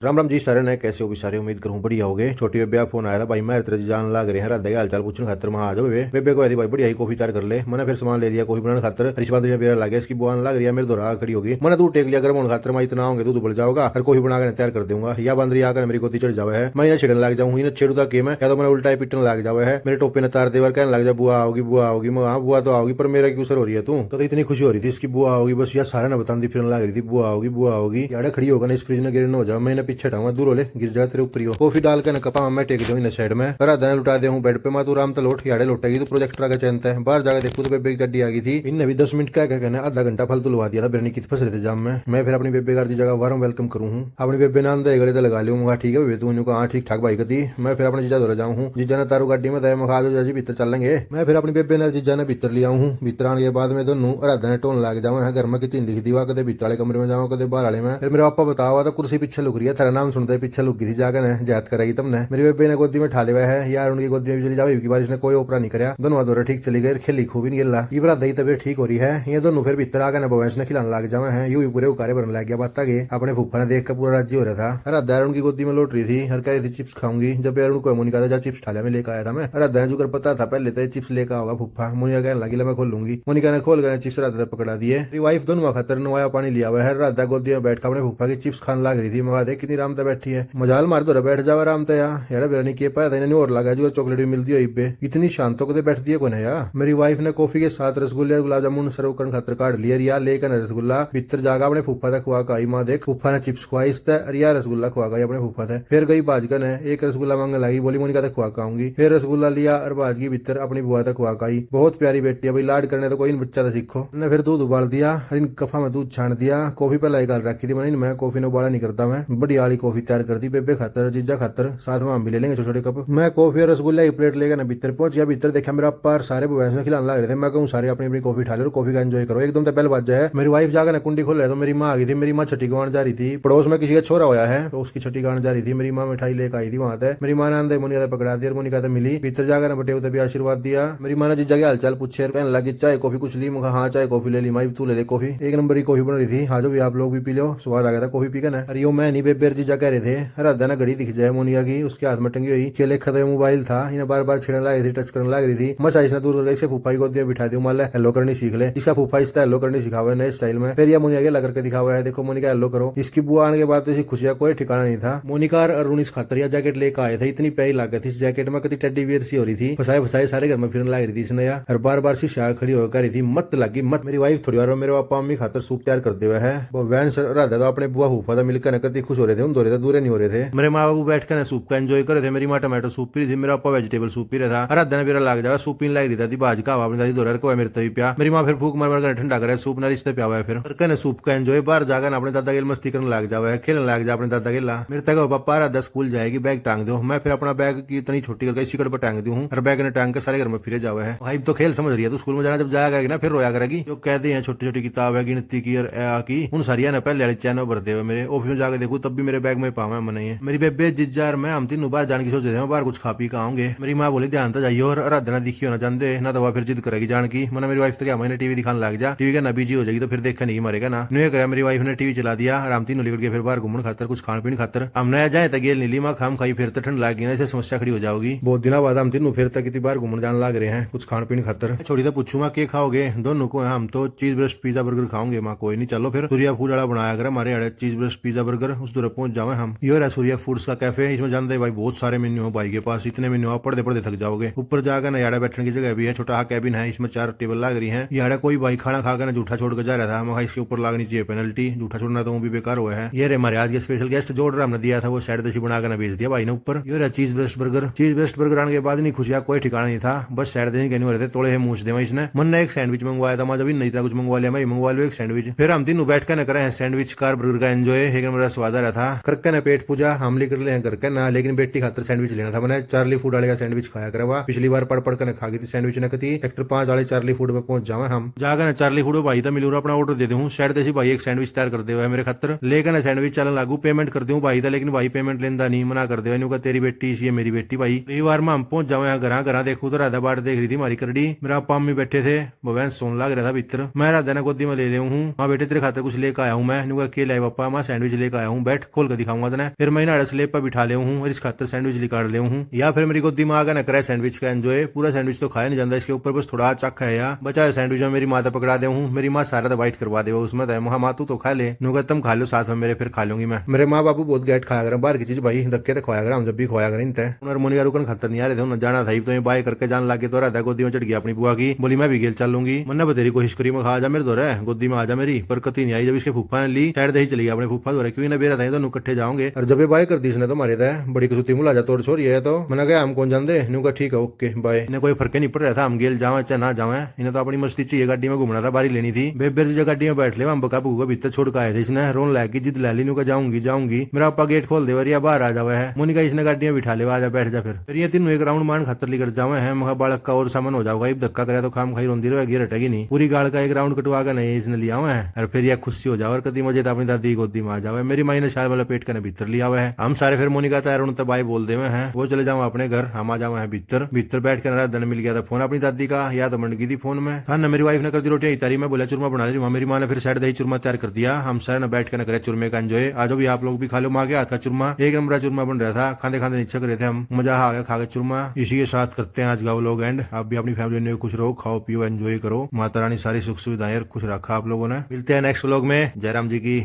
राम राम जी सारे ने कैसे हो भी सारे उम्मीद करूं बढ़िया होगे। छोटी बेबे का फोन आया था भाई मैं तेरे जान लाग रहे हैं रात हाल चाल पूछने खातर मैं आ जाओ बेबे बेबे को भाई बढ़िया ही कॉफी तैयार कर ले। मैंने फिर सामान ले लिया कॉफी बनाने खातर रिश्वत बेरा लगे इसकी बुआन लग रही है मेरे दोरा खड़ी होगी मैंने दूध टेक लिया गर्म होने खातर मैं इतना होंगे दूध उबल जाओगा और कॉफी बनाकर तैयार कर दूंगा या बंदरी आकर मेरी गोदी चढ़ जावे है मैं इन्हें छिड़न लग जाऊँ इन्हें छेड़ूदा के मैं या तो मैंने उल्टा पिटने लग जावे है मेरे टोपे ने तार देवर कहने लग जा बुआ आओगी बुआ आओगी मैं हाँ बुआ तो आओगी पर मेरा क्यों सर हो रही है तू तो इतनी खुशी हो रही थी इसकी बुआ आओगी बस यार सारा ना बताती फिर लग रही थी बुआ आओगी यार खड़ी होगा ना इस फ्रिज में गिर न हो जाओ मैं इन्हें पीछे हटाऊंगा दूर होले गिर जा तेरे ऊपर कॉफी डाल के न कपा मैं टेक दूँ इन साइड में राधा लुटा दे हूँ बेड पे मैं तू राम तो लोट याड़े लौटेगी तो प्रोजेक्टर का चैनता है बाहर जाकर देखू तो बेबे की गड्डी आ गई थी इनने भी 10 मिनट क्या कहना आधा घंटा फालतू लगा दिया था बिरनी कित फंस रहे थे जाम में मैं फिर अपनी बेबे घर की जगह वारम वेलकम करूँ हूँ अपनी बेबे नाम दे गड़े तो लगा लूंगा ठीक है बेबे तू कहा ठीक ठाक भाई कती मैं फिर अपने जीजा दौरा जाऊँ हूँ जीजा ने तारू गाड़ी में दया मखा दो जी भीतर चलेंगे मैं फिर अपनी बेबे ने जीजा ने भीतर लिया हूँ भीतर आने के बाद में दोनों राधा ने टोन लग जाऊँ घर में कितनी दिखती हुआ कदे भीतर वाले कमरे में जाऊँ कदे बाहर वाले में फिर मेरा पापा बताया हुआ था कुर्सी पीछे लुक रही है तेरा नाम सुनते पीछे लुक गई थी जाकर जायद करेगी तुमने मेरी बेबे ने गोदी में ठा लिया है यार उनकी गोदी में चली जाओ की बारिश ने कोई ओपरा नहीं कराया दोनों दौरा ठीक चली गई खेली खूब नहीं गिल्ला ये बरा दही तबियत ठीक हो रही है ये दोनों फिर भीतर आकर भैंस ने खिलाने लग जावे हैं यूं भी पूरे उकारे भरने लग गया बात आगे अपने फूफा ने देख कर पूरा राज्य हो रहा था अरे अद्दा उनकी गोदी में लौट रही थी हर कह रही थी चिप्स खाऊंगी जब यार उनको मोनिका था चिप्स ठालिया में लेकर आया था मैं अरे अद्दा जो कर पता था पहले तो चिप्स लेकर होगा फूफा मोनिका कहने लगी मैं खोल लूंगी मोनिका ने खोल कर चिप्स राधा पकड़ा दिए वाइफ दोनों खतर नवाया पानी लिया हुआ है राधा गोदी में बैठ कर अपने फूफा की चिप्स खाने लग रही थी मैं देख कितनी रामता बैठी है मजाल मार दो बैठ जाओ रामता यार बिरयानी के पाया था और लगा जो चॉकलेट भी मिलती है पे इतनी शांतों को बैठती है कौन है यार मेरी वाइफ ने कॉफी के साथ रसगुल्ले और गुलाब जामुन सर्व करने खातर काट लिया रिया लेकर रसगुल्ला भीतर जागा अपने फूफा तक खुआ आई माँ देख फूफा ने चिप्स खुआई इस रिया रसगुल्ला खुआ गई अपने फूफा थे फिर गई भाजकर ने एक रसगुल्ला मांग लगी बोली मोनिका तक खुआ खाऊंगी फिर रसगुल्ला लिया और भाजगी भीतर अपनी बुआ तक खुआ आई बहुत प्यारी बेटी है भाई लाड करने तो कोई बच्चा था सीखो ने फिर दूध उबाल दिया इन कफा में दूध छान दिया कॉफी पहले गाल रखी थी मैंने मैं कॉफी ने उबाला नहीं करता मैं बड़ी आली कॉफी तैयार कर दी बेबे खातर जीजा खातर साथ में हम भी ले लेंगे छोटे छोटे कप मैं कॉफी और रसगुल्ला एक प्लेट लेकर ना भीतर पहुंच गया भीतर देखा मेरा पार सारे भैंस ने खिलाने लग रहे थे मैं कहूँ सारे अपनी अपनी कॉफी ठा लो कॉफी का एंजॉय करो एकदम तो पहले बात जाए मेरी वाइफ जाकर ना कुंडी खोल रहे तो मेरी माँ आ गई थी मेरी माँ छठी गाँव जा रही थी पड़ोस में किसी का छोरा होया है तो उसकी छठी गाँव जा रही थी मेरी माँ मिठाई लेकर आई थी वहां से मेरी माँ ने अंदर मोनिका पकड़ा दिया मोनिका मिली भीतर जाकर बटे उसे भी आशीर्वाद दिया मेरी माँ ने जीजा के हालचाल पूछे कहने लगी चाय कॉफी कुछ ली मुझे हाँ चाय कॉफी ले ली माई तू ले ले कॉफी एक नंबर की कॉफी बन रही थी हाँ जो भी आप लोग भी पी लो स्वाद आ गया था कॉफी पी के ना अरे यो मैं नहीं बेबेर जीजा कह रहे थे राधा ना घड़ी दिख जाए मोनिका की उसके हाथ में टंगी हुई केले खतरे मोबाइल था इन्हें बार बार छिड़ने लग रही थी टच करने लग रही थी मसा इसने दूर करके फूफाई को बिठा दी मान हेलो करनी सीख ले इसका फूफा इसका हेलो करनी सिखावा नए स्टाइल में फिर यह मोनिका के लगा के दिखावा है देखो मोनिका हेलो करो इसकी बुआ आने के बाद तो खुशियां कोई ठिकाना नहीं था मोनिका और अरुण इस खातर जैकेट लेकर आए थे इतनी प्यारी लागत थी इस जैकेट में कभी टेडी बियर सी हो रही थी फसाए फसाए सारे घर में फिरने लग रही थी इसने यार बार बार शीशा खड़ी होकर रही थी मत लगी मत मेरी वाइफ थोड़ी बार मेरे पापा मम्मी खातर सूप तैयार करते हुए है वो वैन राधा तो अपने बुआ फूफा था मिलकर कति खुश हो रहे थे उन दौरे दूर नहीं हो रहे थे मेरे माँ बाबू बैठ कर सूप का एंजॉय कर रहे थे मेरी माँ टमाटो सूप पी रही थी मेरा पापा वेजिटेबल सूप पी रहा था राधा ने मेरा लाग जाएगा सूप पीने लग रही थी बाज का अपनी दादी दौरा को मेरे तभी प्या मेरी माँ फिर फूक मार मार ठंडा करे सूप ना रिश्ते प्या हुआ है फिर कहने सूप का एंजॉय बाहर जाकर अपने दादा के मस्ती करने लग जावा है खेलने लग जा अपने दादा के ला मेरे तक पापा राधा स्कूल जाएगी बैग टांग दो मैं फिर अपना बैग की इतनी छोटी करके इसी पर टांग दी हूँ और बैग ने टांग के सारे घर में फिरे जावा है भाई तो खेल समझ रही है तो स्कूल में जाना जब जाया करेगी ना फिर रोया करेगी जो कहते हैं छोटी छोटी किताब है गिनती की और की उन सारी ना पहले वाले चैनल भरते हुए मेरे ऑफिस में जाकर देखूं तब भी मेरे बैग में पावा मन है मेरी बेबे जिज्जार मैं हम तीनों बाहर जाने की सोच रहे हैं बाहर कुछ खा पी का आऊंगे मेरी माँ बोली ध्यान तो जाइए और आराधना दिखी होना चाहते ना तो वह फिर जिद करेगी जान की मैंने मेरी वाइफ तो क्या मैंने टीवी दिखाने लग जा टीवी का ना बिजी हो जाएगी तो फिर देखा नहीं मरेगा ना नहीं करा मेरी वाइफ ने टीवी चला दिया आराम तीनों निकल के फिर बाहर घूमने खातर कुछ खान पीने खातर हम नया जाए तो गेल नीली माँ खाम खाई फिर तो ठंड लगी ना समस्या खड़ी हो जाओगी बहुत दिनों बाद हम तीनों फिर तक कितनी बार घूमने जाने लग रहे हैं कुछ खान पीने खातर छोड़ी तो पूछूंगा के खाओगे दोनों को हम तो चीज ब्रस्ट पिज्जा बर्गर खाओगे माँ कोई नहीं चलो फिर सूर्या फूड वाला बनाया कर हमारे अड़े चीज ब्रस्ट पिज्जा बर्गर उस दूर पहुंच जावे हम ये रहा सूर्या फूड्स का कैफे इसमें जानते भाई बहुत सारे मेन्यू है भाई के पास इतने मेन्यू आप पढ़ते पढ़ते थक जाओगे ऊपर जाकर ना बैठने की जगह भी है छोटा कैबिन है इसमें 4 टेबल लग रही है यार कोई भाई खाना खाकर ना जूठा छोड़ कर जा रहा था मैं इसके ऊपर लागनी चाहिए पेनल्टी जूठा छोड़ना तो वो भी बेकार हुआ है ये रे हमारे आज के स्पेशल गेस्ट जो ऑर्डर हमने दिया था वो साइड दशी बनाकर ना भेज दिया भाई ने ऊपर ये रहा चीज ब्रस्ट बर्गर आने के बाद नहीं खुशियां कोई ठिकाना नहीं था बस साइड दशी कहने हो रहे थे तोड़े मूछ दे इसने मन ने एक सैंडविच मंगवाया था मैं जब नहीं था कुछ मंगवा लिया मैं मंगवा लो एक सैंडविच फिर हम तीनों बैठ कर न करे सैंडविच कार बर्गर का एंजॉय लेकिन मेरा स्वाद आ रहा था करके ना पेट पूजा हम लेकर ले करके ना लेकिन बेटी खातर सैंडविच लेना था मैंने चार्ली फूड वाले का सैंडविच खाया करवा पिछली बार पढ़ पढ़ कर खा गई थी सैंडविच न कती सेक्टर 5 वाले चार्ली फूड में पहुंच जावा हम जाकर ना चार्ली फूड भाई था मिलूर अपना ऑर्डर दे दूँ शायद ऐसी भाई एक सैंडविच तैयार कर दे हुआ है मेरे खातर लेकर ना सैंडविच चलन लागू पेमेंट कर दूँ भाई था लेकिन भाई पेमेंट लेंदा नहीं मना कर दे तेरी बेटी ये मेरी बेटी भाई रविवार में हम पहुंच जावे घर घर देखू तो राधा बाट देख रही थी हमारी करड़ी मेरा पापा मम्मी बैठे थे बहन सोन लग रहा था भीतर मैं राधा ने गोदी में ले हूँ हाँ बेटे तेरे खातर कुछ लेकर आया हूँ मैं के लाए पापा मैं सैंडविच लेकर आया हूँ बैठ खोल कर दिखाऊंगा तने। फिर मैं ना स्लेब पर बिठा ले हूँ और इस खातर सैंडविच निकाल ले हूँ, या फिर मेरी गोदी में आगा ना करे सैंडविच का एंजॉय। पूरा सैंडविच तो खाया नहीं जाता, इसके ऊपर बस थोड़ा चख है या बचा सैंडविच में मेरी माँ तो पकड़ा दे हूँ। मेरी माँ सारा तो वाइट करवा दे उसमें माँ तू तो खा ले, नुगा तुम खा लो साथ में मेरे, फिर खा लूंगी मैं। मेरे माँ बापू बहुत गैट खाया कर बाहर की चीज भाई, धक्के तो खाया कर हम जब भी खाया करें इनते। मोनिका रुकन खतर नहीं आ रहे थे, जाना था तो बाय करके जान लागे तो रहता गोदी में चढ़ गया अपनी बुआ की, बोली मैं भी गेल चल लूंगी। मन्ना बतेरी कोशिश करी मैं खा जा मेरे दौरे गोदी में आ जा मेरी, पर कती नहीं आई। जब इसके फूफा ने ली साइड दे ही चली गया अपने फूफा दौरे, क्योंकि ना बेरा था तो इकट्ठे जाओगे। और जब बाय कर दी इसने तो मारे था बड़ी कसुती मुला जा तोड़ छोड़ है, तो मैंने कहा हम कौन जानते, नुका ठीक है ओके बाय। इन्हें कोई फर्क नहीं पड़ रहा था हम गेल जावे चाहे ना जावे, इन्हें तो अपनी मस्ती चाहिए, गाड़ी में घूमना था, बारी लेनी थी। बेबेर जी गाड़ी में बैठ ले, हम बका बुका भीतर छोड़ के आए थे, इसने रोन लाग की जिद ला ली, नुका जाऊंगी जाऊंगी। मेरा पापा गेट खोल दे वरिया बाहर आ जावे है, मोनिका इसने गाड़ी में बिठा ले आ जा बैठ जा। फिर ये तीनों एक राउंड मान खतर लेकर जावे है, महा बालक का और सामान हो जाओगा, धक्का करे तो खाम खाई रोंदी रहेगी, हटेगी नहीं। पूरी गाड़ का एक राउंड कटवा कर नहीं इसने लिया हुआ है, और फिर यह खुशी हो जाओ और कभी मुझे अपनी दादी गोदी में आ जावे। मेरी माई ने शाल वाला पेट करने भीतर लिया हुआ है। हम सारे फिर मोनिका तैयार उन बाई बोल दे हैं, वो चले जाओ अपने घर, हम आ जाओ है भीतर। भीतर बैठ कर दन मिल गया था फोन अपनी दादी का, या तो मंड गई थी फोन में। खाना मेरी वाइफ ने कर दी रोटी तारी में, बोला चूरमा बना ली। मेरी माँ ने फिर साइड दही चूरमा तैयार कर दिया। हम सारे ने बैठ कर करे चूरमे का एंजॉय। आज भी आप लोग भी खा लो, माँ के हाथ का चूरमा एक नंबर चूरमा बन रहा था, खाते खाते नीचे करे थे हम, मजा आ गया खा के चूरमा। इसी के साथ करते हैं आज का व्लॉग एंड। आप भी अपनी फैमिली में खुश रहो, खाओ पियो एंजॉय करो, माता रानी सारी सुख सुविधाएं खुश रखा आप लोगों ने। मिलते हैं नेक्स्ट व्लॉग में। जयराम जी की।